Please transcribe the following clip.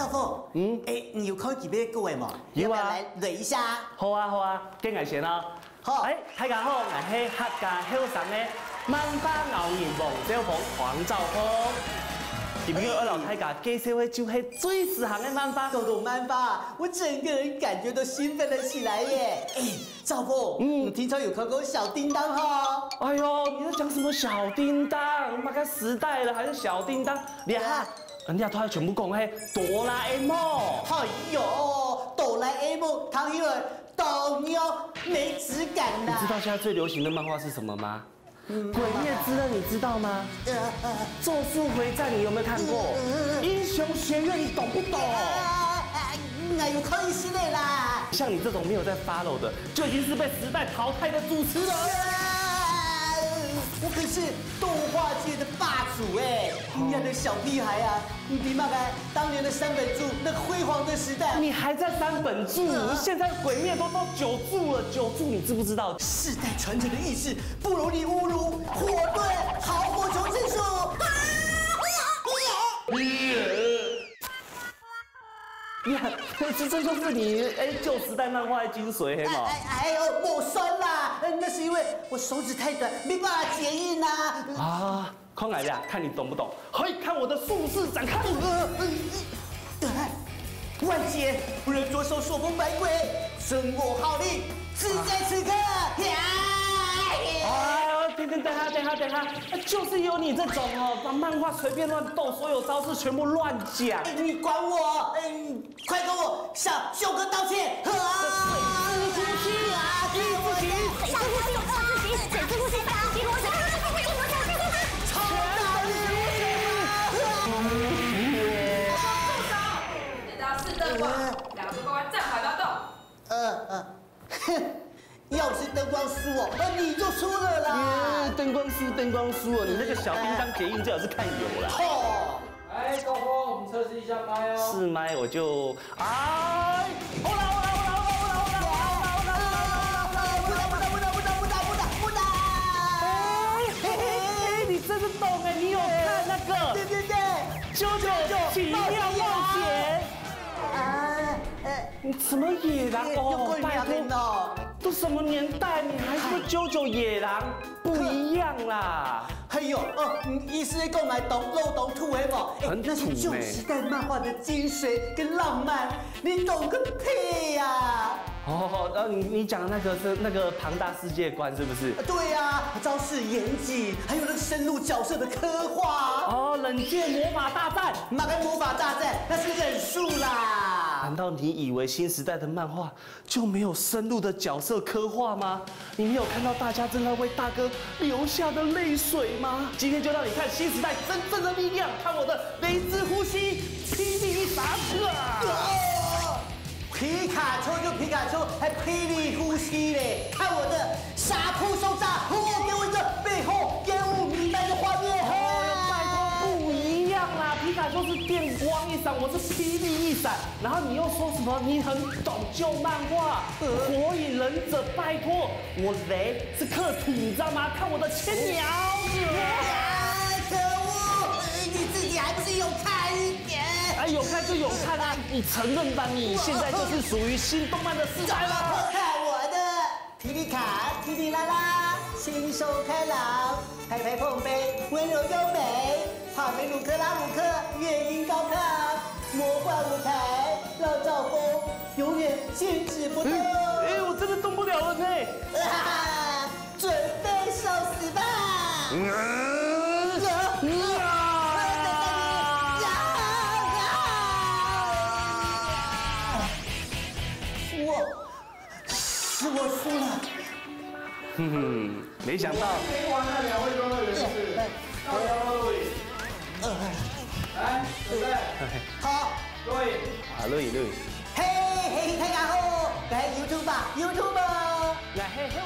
赵峰，你有看几遍过吗？有啊，来捋一下。好啊，跟我先哦。好，大家好，我是客家后生的漫画偶然王小峰黄兆峰。今日我老大家介绍的就是最时行的漫画。讲到漫画，我整个人感觉都兴奋了起来耶！赵峰，你听说有看过小叮当哈？哎呦，你在讲什么小叮当？那个时代了还是小叮当？人家都全部讲嘿哆啦 A 梦。哎呦，哆啦 A 梦，唐一文抖妞没质感啦。你知道现在最流行的漫画是什么吗？鬼灭之刃你知道吗？咒术回战你有没有看过？英雄学院你懂不懂？那有看一些的啦。像你这种没有在 follow 的，就已经是被时代淘汰的主持人。我可是动画界的霸主哎！你家的小屁孩啊，你比马该当年的三本柱那辉煌的时代，你还在三本柱，现在鬼灭都到九柱了，九柱你知不知道？世代传承的意识不容你侮辱，火遁好火球之术。这就是你旧时代漫画的精髓，黑嘛？哎呦，我酸啦！那是因为我手指太短，没办法结印呐。啊，快来呀，看你懂不懂？可以看我的术式展开。万劫不能左手手风百鬼，生我号令，只在此刻。哎呦，等下，就是有你这种哦，把漫画随便乱斗，所有招式全部乱讲。你管我？快跟我向秀哥道歉！水之呼吸啊，水之呼吸，水之呼吸，水之呼吸，激活水，超大力！住手！你到四灯光，两个乖乖站好不要动。要是灯光输哦，你就输了啦！灯光输哦，你那个小叮当结印最好是看有啦。高峰，你测试一下麦哦。试麦我就不打！你真是懂哎，你有看那个？对，九奇妙冒险。你什么野狼哦？拜托，都什么年代，你还是九野狼，不一样啦。还有意思是购买懂漏懂土黑不？那是旧时代漫画的精髓跟浪漫，你懂个屁呀！你讲的那个是那个庞大世界观是不是？对呀，招式严谨，还有那个深入角色的刻画。冷界魔法大战，马该魔法大战那是忍术啦。难道你以为新时代的漫画就没有深入的角色刻画吗？你没有看到大家正在为大哥流下的泪水吗？今天就让你看新时代真正的力量，看我的雷之呼吸，霹雳闪皮卡丘就皮卡丘，还霹雳呼吸嘞！看我的杀扑手掌，给我一个背后烟雾弥漫的画面。拜托，不一样啦！皮卡丘是电光一闪，我是霹雳一闪。然后你又说什么？你很懂旧漫画，火影忍者，拜托，我雷是克土，你知道吗？看我的千鸟！可恶！你自己还不是有看一点？有看就有看啊！你承认吧？你现在就是属于新动漫的时代了。看我的霹雳卡，霹雳啦啦，新手开朗，拍拍碰杯，温柔优美，帕梅鲁克拉姆克，乐音高亢，魔幻舞台，老赵峰永远坚持不动。我真的动不了了呢！准备受死吧！我输了。没想到。听完了两位中的人士，高高录影。来，准备。好。录影。录影。嘿，大家好，来 YouTube 吧，YouTube。来，嘿，我